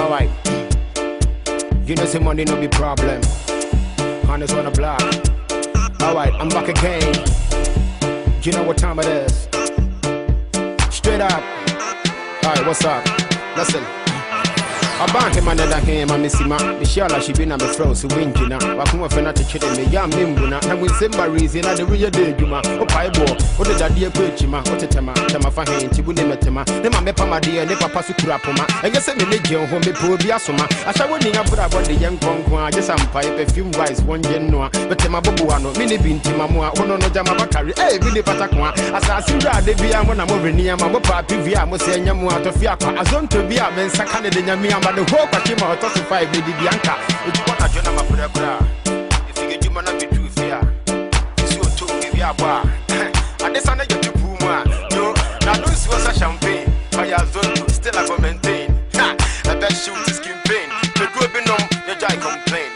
Alright, you know say money no be problem. Honest on the block. Alright, I'm back again. You know what time it is. Straight up. Alright, what's up? Listen. I bought him another him, I miss him. Michelle, she been on the throat, so win, you know. I come off and I cheat me, young Mimbuna, and with Simba reason, I the real day, you ma. Oh, Piebo, what did that dear Quitchima, what a tema, Tama Fahin, Tibunematema, Nema Mepa, dear, Nepa Passukurapoma, and guess I'm a legion home, poor Biasoma. I shall win up about the young Conqua, just some pipe, a few rice, one genoa, but Tema Bobuano, Mini Bin Timamua, one on Jamabakari, eh, Mini Patakwa, as I see that they be a one over near my papi, Via, Mosenia, to Fiaka, as on to be a man, Sakana de Yamia. But the whole came out to 5 lady Bianca, which one I join my brother. If you get you man be too fair, you so to give you a bar. And this one I get to Puma. No, now those was a champagne. Fire zone still I go maintain. I bet shoot is skin pain. The group in them, the guy complain.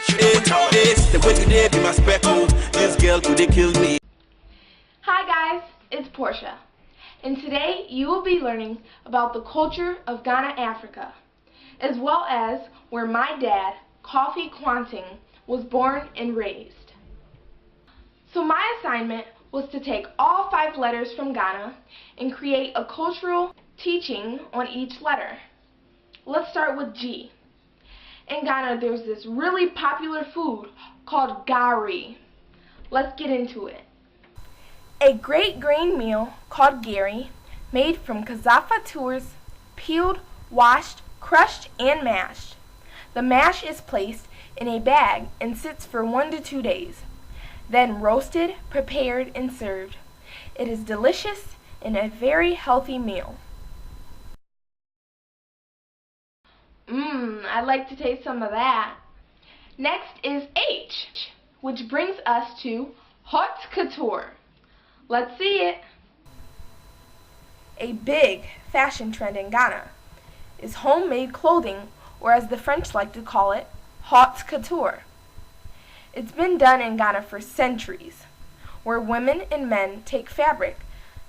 This the way today be my speckle. This girl today kill me. Hi guys, it's Portia. And today you will be learning about the culture of Ghana, Africa, as well as where my dad, Kofi Kwanting, was born and raised. So my assignment was to take all 5 letters from Ghana and create a cultural teaching on each letter. Let's start with G. In Ghana, there's this really popular food called gari. Let's get into it. A great grain meal called gari, made from cassava tours, peeled, washed, crushed and mashed. The mash is placed in a bag and sits for 1 to 2 days. Then roasted, prepared, and served. It is delicious and a very healthy meal. I'd like to taste some of that. Next is H, which brings us to haute couture. Let's see it. A big fashion trend in Ghana is homemade clothing, or as the French like to call it, haute couture. It's been done in Ghana for centuries, where women and men take fabric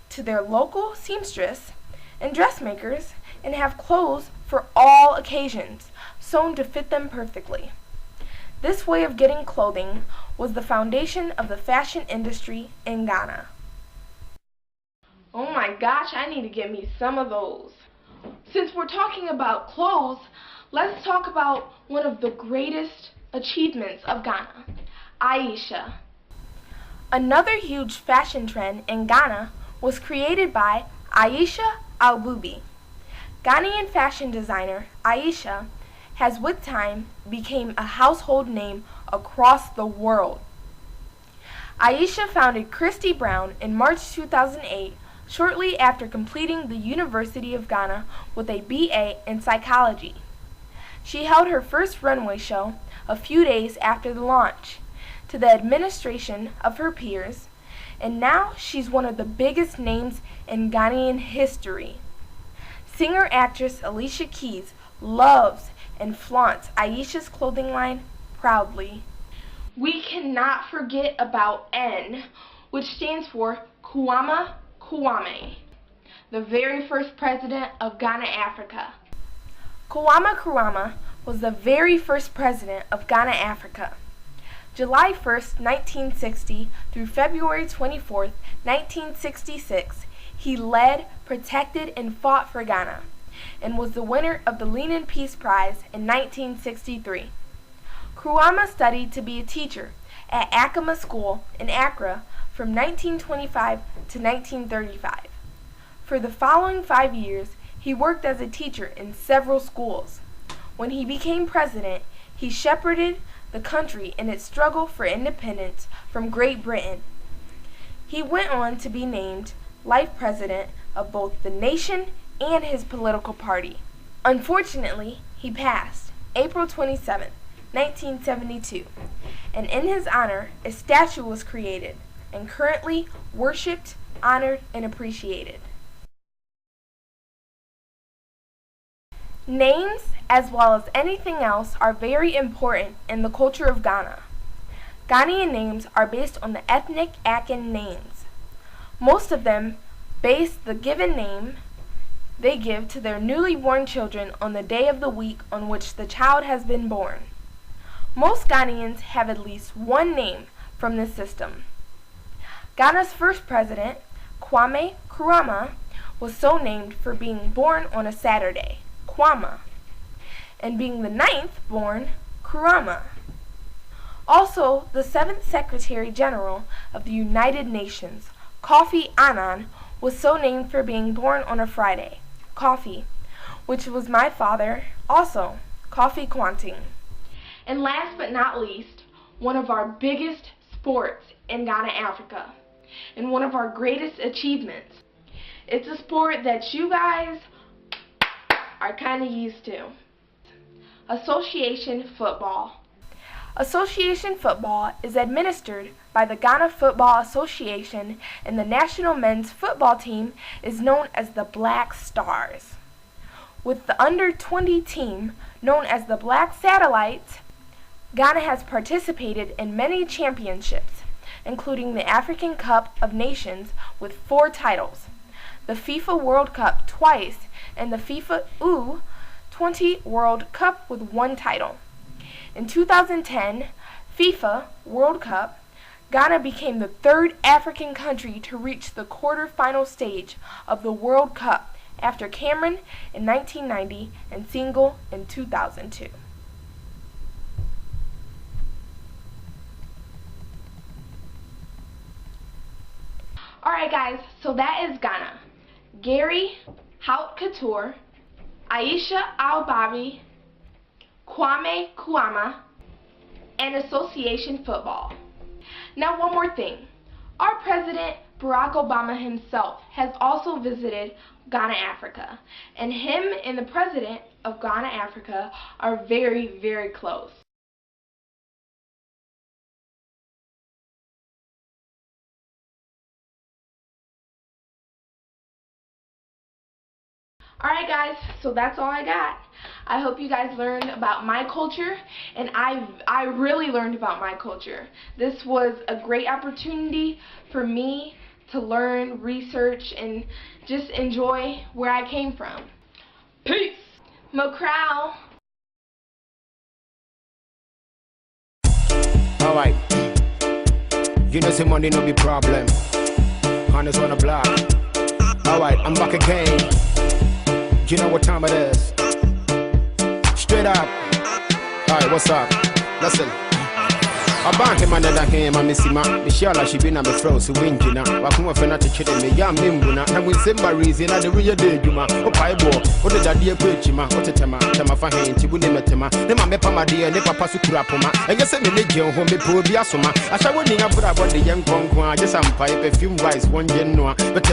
to their local seamstress and dressmakers and have clothes for all occasions, sewn to fit them perfectly. This way of getting clothing was the foundation of the fashion industry in Ghana. Oh my gosh, I need to get me some of those. Since we're talking about clothes, let's talk about one of the greatest achievements of Ghana, Aisha. Another huge fashion trend in Ghana was created by Aisha Al-Bubi. Ghanaian fashion designer Aisha has with time become a household name across the world. Aisha founded Christy Brown in March 2008, shortly after completing the University of Ghana with a BA in psychology. She held her first runway show a few days after the launch, to the admiration of her peers, and now she's one of the biggest names in Ghanaian history. Singer-actress Alicia Keys loves and flaunts Aisha's clothing line proudly. We cannot forget about N, which stands for Kwame Kwame, the very first president of Ghana, Africa. Kwame Nkrumah was the very first president of Ghana, Africa. July 1st, 1960 through February 24th, 1966, he led, protected, and fought for Ghana, and was the winner of the Lenin Peace Prize in 1963. Nkrumah studied to be a teacher at Akama School in Accra from 1925 to 1935. For the following 5 years, he worked as a teacher in several schools. When he became president, he shepherded the country in its struggle for independence from Great Britain. He went on to be named life president of both the nation and his political party. Unfortunately, he passed April 27, 1972, and in his honor, a statue was created and currently worshipped, honored, and appreciated. Names, as well as anything else, are very important in the culture of Ghana. Ghanaian names are based on the ethnic Akan names. Most of them base the given name they give to their newly born children on the day of the week on which the child has been born. Most Ghanaians have at least one name from this system. Ghana's first president, Kwame Nkrumah, was so named for being born on a Saturday, Kwama, and being the 9th born, Nkrumah. Also, the 7th Secretary General of the United Nations, Kofi Annan, was so named for being born on a Friday, Kofi, which was my father, also, Kofi Kwanting. And last but not least, one of our biggest sports in Ghana, Africa, and one of our greatest achievements. It's a sport that you guys are kind of used to. Association football. Association football is administered by the Ghana Football Association, and the national men's football team is known as the Black Stars. With the under-20 team known as the Black Satellites, Ghana has participated in many championships, including the African Cup of Nations with 4 titles, the FIFA World Cup twice, and the FIFA U20 World Cup with 1 title. In 2010 FIFA World Cup, Ghana became the 3rd African country to reach the quarter-final stage of the World Cup after Cameroon in 1990 and Senegal in 2002. Alright guys, so that is Ghana. Gary Haute Couture, Aisha Al-Babi, Kwame Nkrumah, and Association football. Now one more thing. Our President Barack Obama himself has also visited Ghana, Africa, and him and the President of Ghana, Africa are very, very close. Alright guys, so that's all I got. I hope you guys learned about my culture, and I really learned about my culture. This was a great opportunity for me to learn, research, and just enjoy where I came from. Peace! Macrow! Alright. You know, say money no be problem. Honest on the block. Alright, I'm back again. You know what time it is. Straight up. Alright, what's up? Listen. I bank him another him, I miss him. Michelle, she been a froze, so win, you know. I come off and I cheat me, young Mimbuna, and with Simba reason, I the real day, you ma. Oh, Piebo, what did that dear preach, ma? What a tema, for him, you wouldn't met him. Nema mepa, my dear, never pass to Kurapoma. I guess I'm a legion home, poor Biasoma. I shall win up for about the young Conqua, just some pipe, perfume rice, 1 Genoa, but